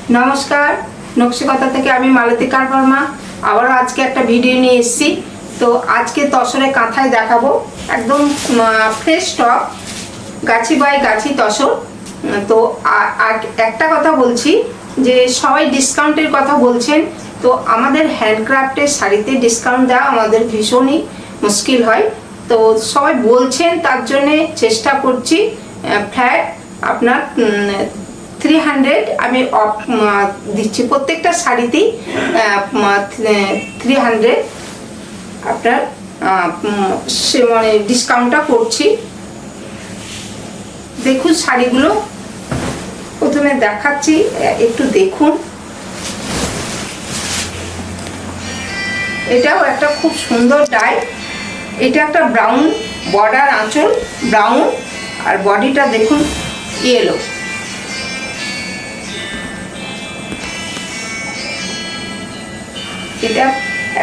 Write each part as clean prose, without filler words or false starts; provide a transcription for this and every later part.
নমস্কার, নকশিকতা থেকে আমি মালতী কারবর্মা আবারও আজকে একটা ভিডিও নিয়ে এসেছি। তো আজকে তসরে কাঁথায় দেখাবো একদম ফ্রেশ স্টক, গাছি বাই গাছি তসর। তো একটা কথা বলছি যে সবাই ডিসকাউন্টের কথা বলছেন, তো আমাদের হ্যান্ডক্রাফটের শাড়িতে ডিসকাউন্ট দেওয়া আমাদের ভীষণই মুশকিল হয়। তো সবাই বলছেন, তার জন্যে চেষ্টা করছি। ফ্ল্যাট আপনার 300 আমি অফ দিচ্ছি, প্রত্যেকটা শাড়িতেই 300 আপনার সে মানে ডিসকাউন্টটা করছি। দেখুন শাড়িগুলো প্রথমে দেখাচ্ছি, একটু দেখুন। এটাও একটা খুব সুন্দর ডাই। এটা একটা ব্রাউন বর্ডার, আঁচল ব্রাউন, আর বডিটা দেখুন ইয়েলো। এটা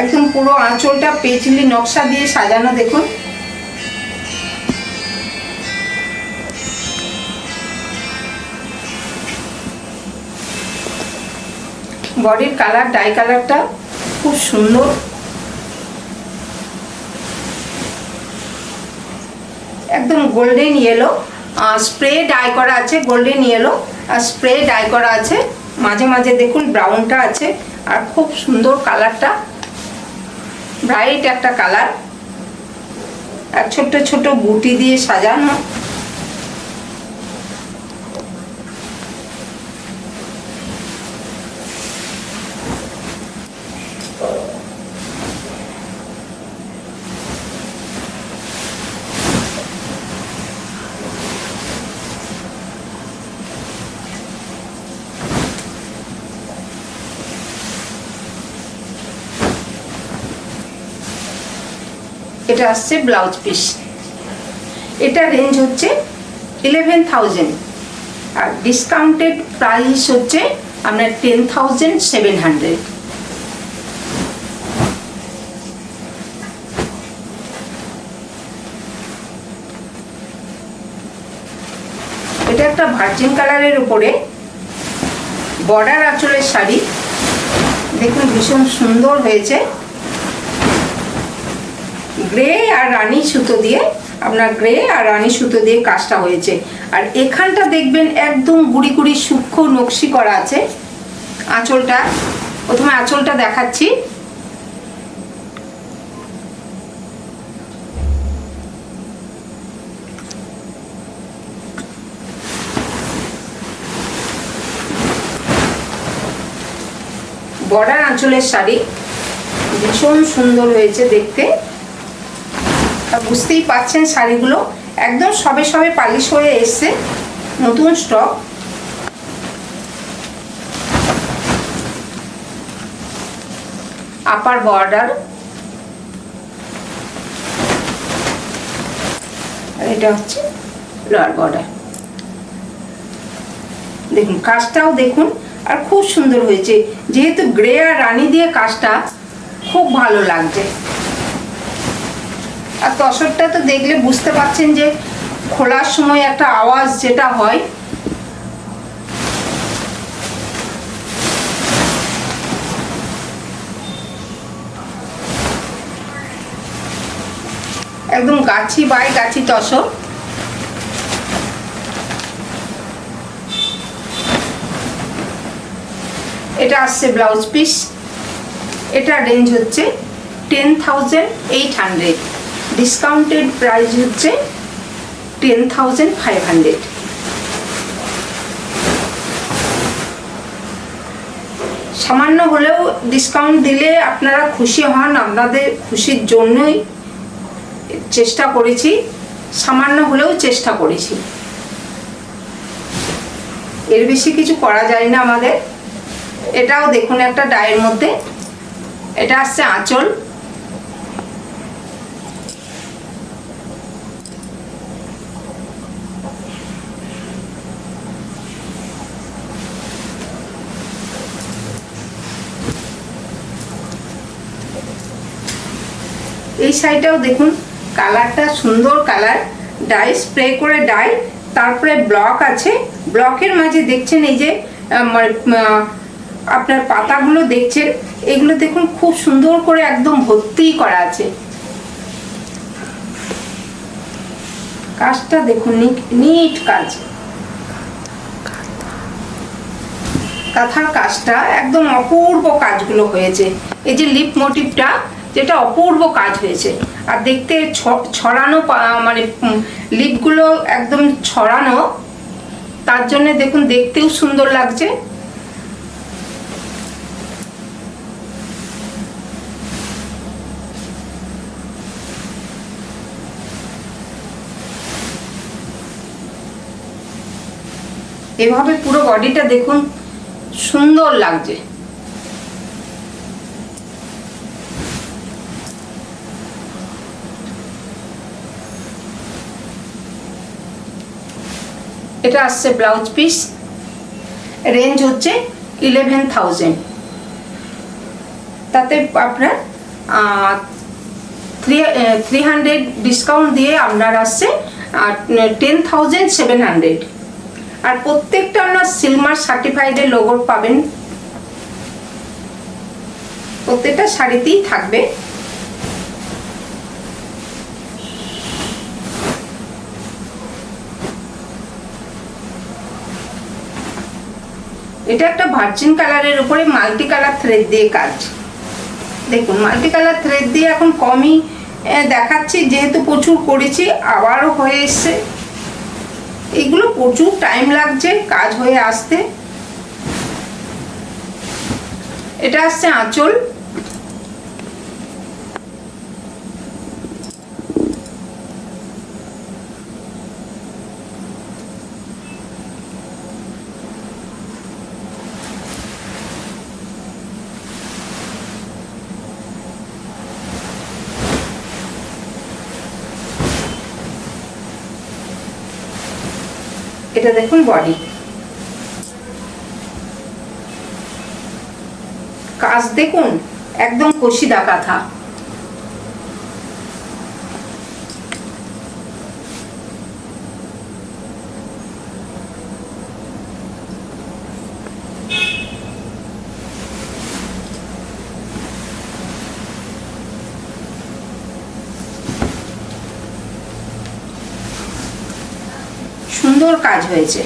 একদম পুরো আঁচলটা পেচলি নকশা দিয়ে সাজানো, দেখুন। বডির কালার, ডাই কালারটা খুব সুন্দর, একদম গোল্ডেন ইয়েলো। স্প্রে ডাই করা আছে, গোল্ডেন ইয়েলো আর স্প্রে ডাই করা আছে। মাঝে মাঝে দেখুন ব্রাউনটা আছে, আর খুব সুন্দর কালারটা, ব্রাইট একটা কালার, আর ছোট ছোট বুটি দিয়ে সাজানো। এটা আসছে ব্লাউজ পিস। এটা রেঞ্জ হচ্ছে 11,000, আর ডিসকাউন্টেড প্রাইস হচ্ছে আপনার 10,700। এটা একটা ভার্জিন কালারের উপরে বর্ডার আঁচলের শাড়ি, দেখুন ভীষণ সুন্দর হয়েছে। গ্রে আর রানী সুতো দিয়ে, আপনার গ্রে আর রানী সুতো দিয়ে কাজটা হয়েছে। আর এখানটা দেখবেন একদম গুড়ি গুড়ি সূক্ষ্ম নকশি করা আছে। আঁচলটা, প্রথমে আঁচলটা দেখাচ্ছি। বর্ডার আঁচলের শাড়ি ভীষণ সুন্দর হয়েছে দেখতে। বুঝতেই পাচ্ছেন শাড়িগুলো একদম সবে সবে পালিশ হয়ে এসছে, নতুন স্টক। আপার বর্ডার, এটা হচ্ছে লোয়ার বর্ডার। দেখুন কাজটাও দেখুন, আর খুব সুন্দর হয়েছে। যেহেতু গ্রে আর রানী দিয়ে কাজটা খুব ভালো লাগছে। আর তসরটা তো দেখলে বুঝতে পারছেন যে খোলার সময় একটা আওয়াজ যেটা হয়, একদম গাছি বাই গাছি তসর। এটা আসছে ব্লাউজ পিস। এটা রেঞ্জ হচ্ছে 10,800, ডিসকাউন্টেড প্রাইস হচ্ছে 10,500। সামান্য হলেও ডিসকাউন্ট দিলে আপনারা খুশি হন, আপনাদের খুশির জন্যই চেষ্টা করেছি, সামান্য হলেও চেষ্টা করেছি, এর বেশি কিছু করা যায় না আমাদের। এটাও দেখুন একটা ডায়ের মধ্যে। এটা আসছে আঁচল। এই সাইডটাও দেখুন কালারটা সুন্দর কালার, ডাই স্প্রে করে ডাই, তারপরে ব্লক আছে। ব্লকের মাঝে দেখছেন এই যে মানে আপনার পাতাগুলো দেখছেন, এগুলো দেখুন খুব সুন্দর করে একদম ভর্তি করা আছে। কাজটা দেখুন, নিট কাজ, কাঁথার কাজটা একদম অপূর্ব কাজগুলো হয়েছে। এই যে লিপ মোটিভটা, যেটা অপূর্ব কাজ হয়েছে। আর দেখতে ছড়ানো, মানে লিপগুলো একদম ছড়ানো, তার জন্য দেখুন দেখতেও সুন্দর লাগছে। এভাবে পুরো বডিটা দেখুন সুন্দর লাগছে। এটা আসছে ব্লাউজ পিস, রেঞ্জ হচ্ছে 11,000। তাতে আপনার 300 ডিসকাউন্ট দিয়ে আপনার আসছে 10,700। আর প্রত্যেকটা আপনার সিলমার সার্টিফাইডের লোগো পাবেন, প্রত্যেকটা শাড়িতেই থাকবে। এটা একটা ভার্জিন কালারের উপরে মাল্টি কালার থ্রেড দিয়ে কাজ। দেখুন মাল্টি কালার থ্রেড দিয়ে এখন কমই দেখাচ্ছি, যেহেতু প্রচুর করেছি, আবারও হয়ে এসছে। এইগুলো প্রচুর টাইম লাগছে কাজ হয়ে আসতে। এটা আসছে আঁচল, এটা দেখুন বডি কাজ দেখুন, একদম কষিদা কাঁথা। সুন্দর কাজ হয়েছে।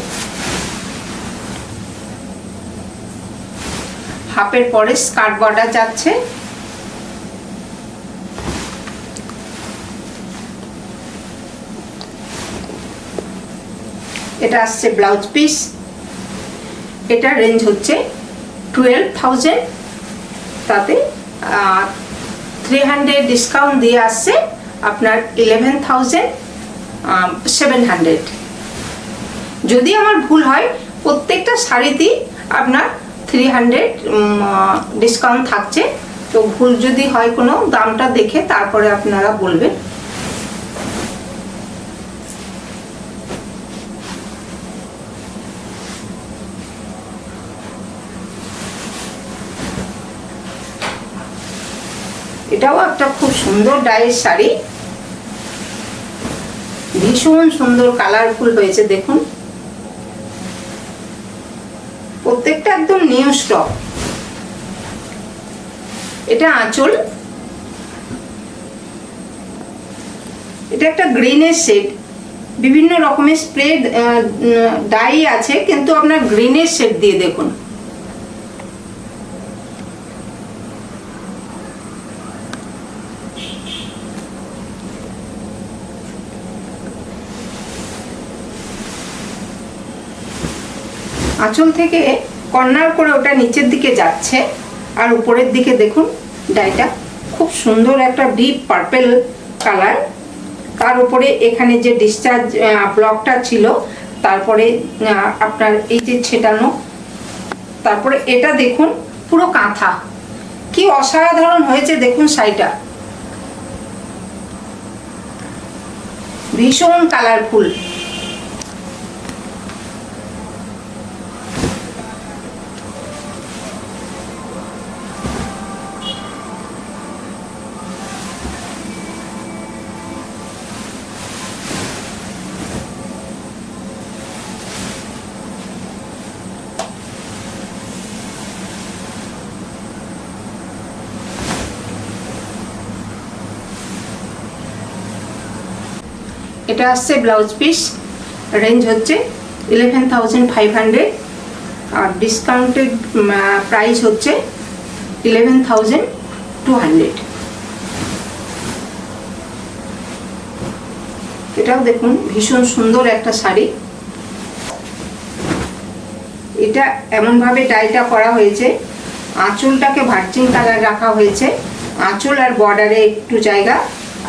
হাফের পরে স্কার্ট বর্ডার যাচ্ছে। এটা আসছে ব্লাউজ পিস, এটা রেঞ্জ হচ্ছে 12,000, তাতে 300 ডিসকাউন্ট দিয়ে আসছে আপনার 11,700। যদি আমার ভুল হয়, প্রত্যেকটা শাড়িতেই আপনার 300 ডিসকাউন্ট থাকছে। তো ভুল যদি হয় কোনো, দামটা দেখে তারপরে আপনারা বলবেন। এটাও একটা খুব সুন্দর ডাইয়ের শাড়ি, ভীষণ সুন্দর কালারফুল হয়েছে দেখুন। প্রত্যেকটা একদম নিউ স্টক। এটা আঁচল, এটা একটা গ্রিনের শেড, বিভিন্ন রকমের স্প্রে ডাই আছে, কিন্তু আপনার গ্রিনের শেড দিয়ে দেখুন। আঁচল থেকে কর্নার করে ওটা নিচের দিকে যাচ্ছে, আর উপরের দিকে দেখুন ডাইটা খুব সুন্দর একটা ডিপ পার্পল কালার। তার উপরে এখানে যে ডিসচার্জ ব্লকটা ছিল, তারপরে আপনার এই যে ছেটানো, তারপরে এটা দেখুন পুরো কাঁথা, কি অসাধারণ হয়েছে দেখুন শাড়িটা, ভীষণ কালারফুল। এটা আসছে ব্লাউজ পিস, রেঞ্জ হচ্ছে 11,500 আর ডিসকাউন্টেড প্রাইস হচ্ছে 11,200। এটাও দেখুন ভীষণ সুন্দর একটা শাড়ি। এটা এমনভাবে ডাইটা করা হয়েছে, আঁচলটাকে ভার্জিন কালার রাখা হয়েছে, আঁচল আর বর্ডারে একটু জায়গা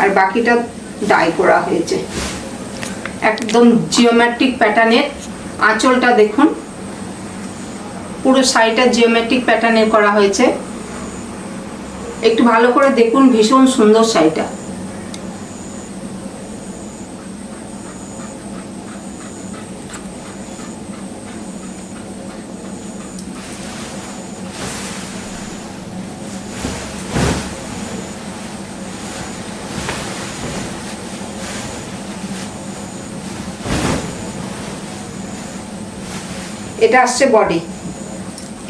আর বাকিটা ডাই করা হয়েছে। একদম জিওমেট্রিক প্যাটার্নের আঁচলটা দেখুন, পুরো শাড়িটা জিওমেট্রিক প্যাটার্নের করা হয়েছে। একটু ভালো করে দেখুন, ভীষণ সুন্দর শাড়িটা। এটা আসছে বডি,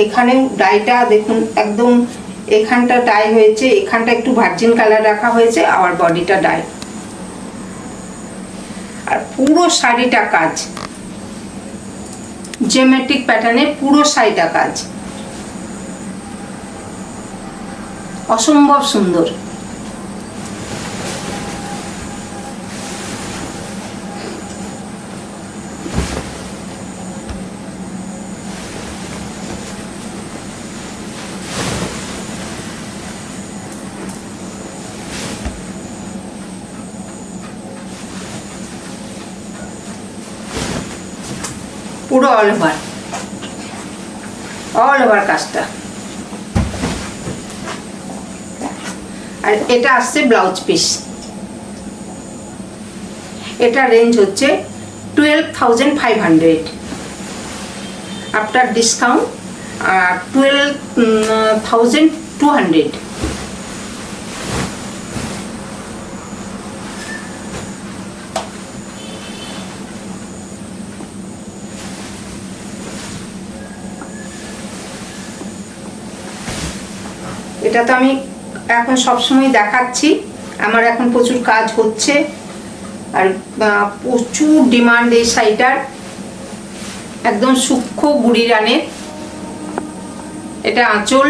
এখানে ডাইটা দেখুন একদম, এখানটা ডাই হয়েছে, এখানটা একটু ভার্জিন কালার রাখা হয়েছে, আর বডিটা ডাই। আর পুরো শাড়িটা কাজ জিওমেট্রিক প্যাটার্নে, পুরো শাড়িটা কাজ, অসম্ভব সুন্দর। পুরো অল ওভার কাজটা। আর এটা আসছে ব্লাউজ পিস, এটা রেঞ্জ হচ্ছে 12,500 আফটার ডিসকাউন্ট 12,200। এটা তো আমি এখন সবসময় দেখাচ্ছি, আমার এখন প্রচুর কাজ হচ্ছে আর প্রচুর ডিমান্ড এই শাড়িটার, একদম সূক্ষ্ম গুড়ি রানের। এটা আঁচল,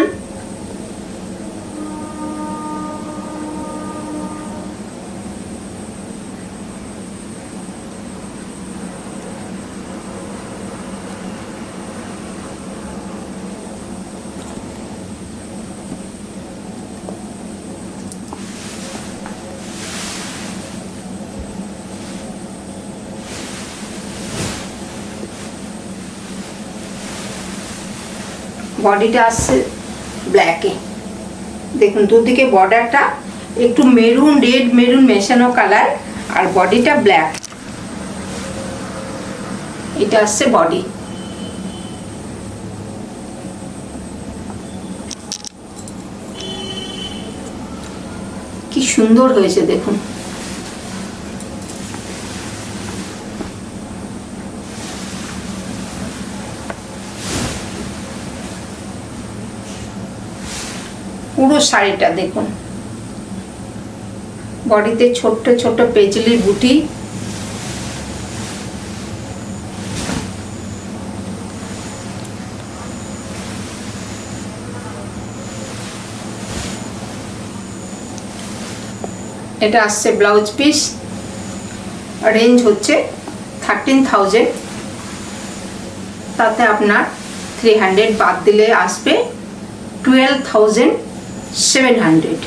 বডিটা আসছে ব্ল্যাকে, দেখুন দুদিকে বর্ডারটা একটু মেরুন রেড মেরুন মেশানো কালার আর বডিটা ব্ল্যাক। এটা আসছে বডি। কি সুন্দর হয়েছে দেখুন। পুরো শাড়িটা দেখুন, বডিতে ছোট্ট ছোট্ট পেজলির বুটি, এটা আসছে ব্লাউজ পিস, রেঞ্জ হচ্ছে 13,000, তাতে আপনার 300 বাদ দিলে আসবে 12,700।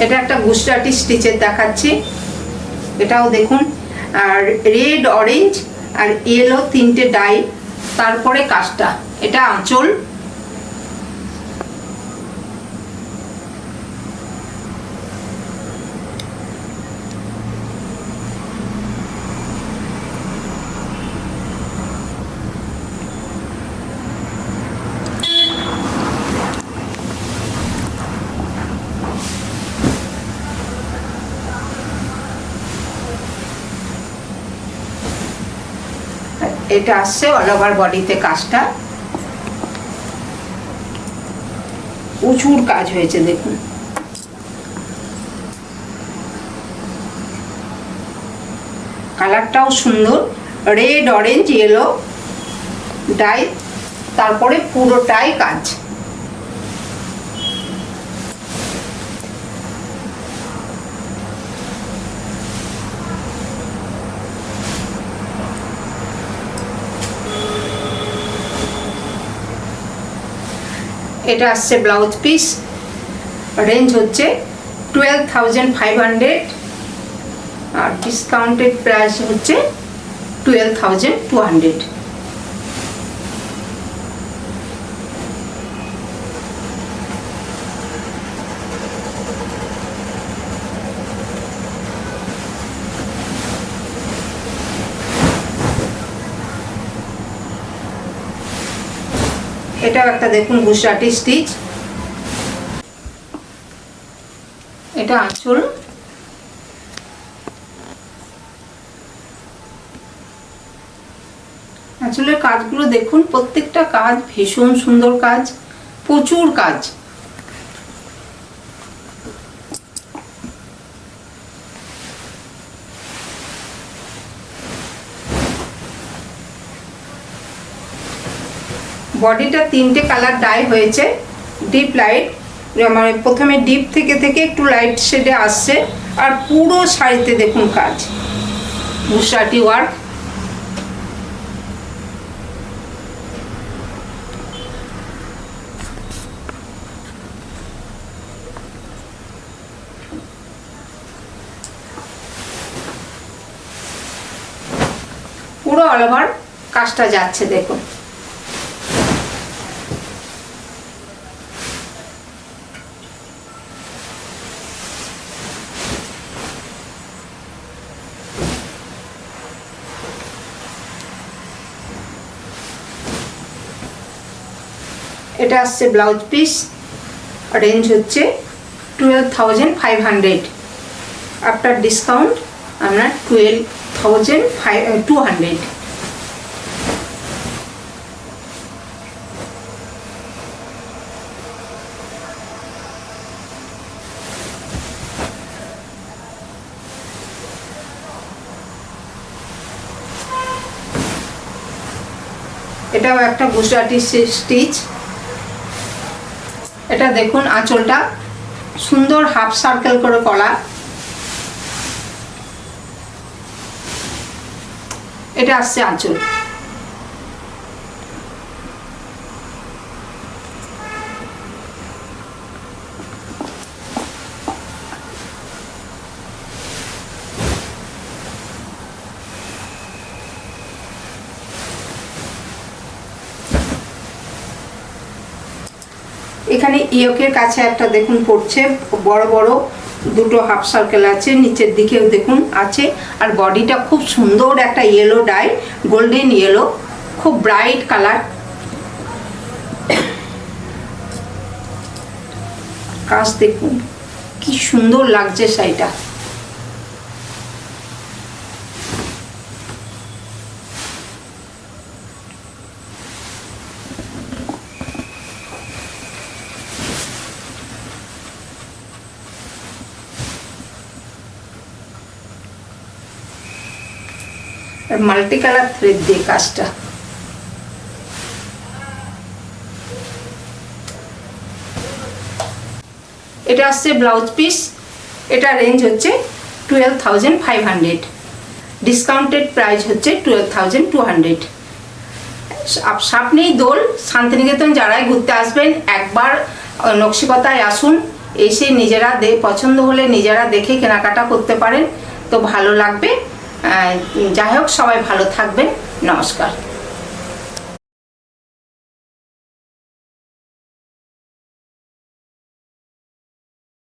এটা একটা গুজরাটি স্টিচের দেখাচ্ছি, এটাও দেখুন। আর রেড অরেঞ্জ আর ইয়েলো তিনটে ডাই, তারপরে কাজটা। এটা আঁচল, এটা আসছে অল ওভার বডিতে কাজটা, প্রচুর কাজ হয়েছে দেখুন। কালারটাও সুন্দর, রেড অরেঞ্জ ইয়েলো ডাই, তারপরে পুরোটাই কাজ। এটা আসছে ব্লাউজ পিস, রেঞ্জ হচ্ছে 12,500 আর ডিসকাউন্টেড প্রাইস হচ্ছে 12,200। এটাও একটা দেখুন গুজরাটি স্টিচ। এটা আঁচল, আঁচলের কাজগুলো দেখুন, প্রত্যেকটা কাজ ভীষণ সুন্দর কাজ, প্রচুর কাজ। বডিটা 3টে কালার ডাই হয়েছে, ডিপ লাইট, মানে প্রথমে ডিপ থেকে থেকে একটু লাইট শেডে আসছে, আর পুরো শাড়িতে দেখুন কাজ, গুজরাটি ওয়ার্ক। পুরো অল ওভার কাজটা যাচ্ছে দেখুন। এটা আসছে ব্লাউজ পিস, রেঞ্জ হচ্ছে 12,500, আফটার ডিসকাউন্ট আপনার 12,200। এটাও একটা গুজরাটি স্টিচ। এটা দেখুন আঁচলটা সুন্দর হাফ সার্কেল করে করা, এটা আসছে আঁচল। এখানে ইয়োকের কাছে একটা দেখুন পড়ছে, বড় বড় দুটো হাফ সার্কেল আছে, নিচের দিকেও দেখুন আছে, আর বডিটা খুব সুন্দর একটা ইয়েলো ডাই, গোল্ডেন ইয়েলো, খুব ব্রাইট কালার। কাজ দেখুন কি সুন্দর লাগছে শাড়িটা। মাল্টি কালার থ্রেড দিয়ে কাজটা। এটা আসছে ব্লাউজ পিস, এটা রেঞ্জ হচ্ছে 12,500, ডিসকাউন্টেড প্রাইস হচ্ছে 12,200। সামনেই দোল, শান্তিনিকেতন যারাই ঘুরতে আসবেন একবার নকশিকতায় আসুন, এসে নিজেরা পছন্দ হলে নিজেরা দেখে কেনাকাটা করতে পারেন, তো ভালো লাগবে। যাই হোক, সবাই ভালো থাকবেন, নমস্কার।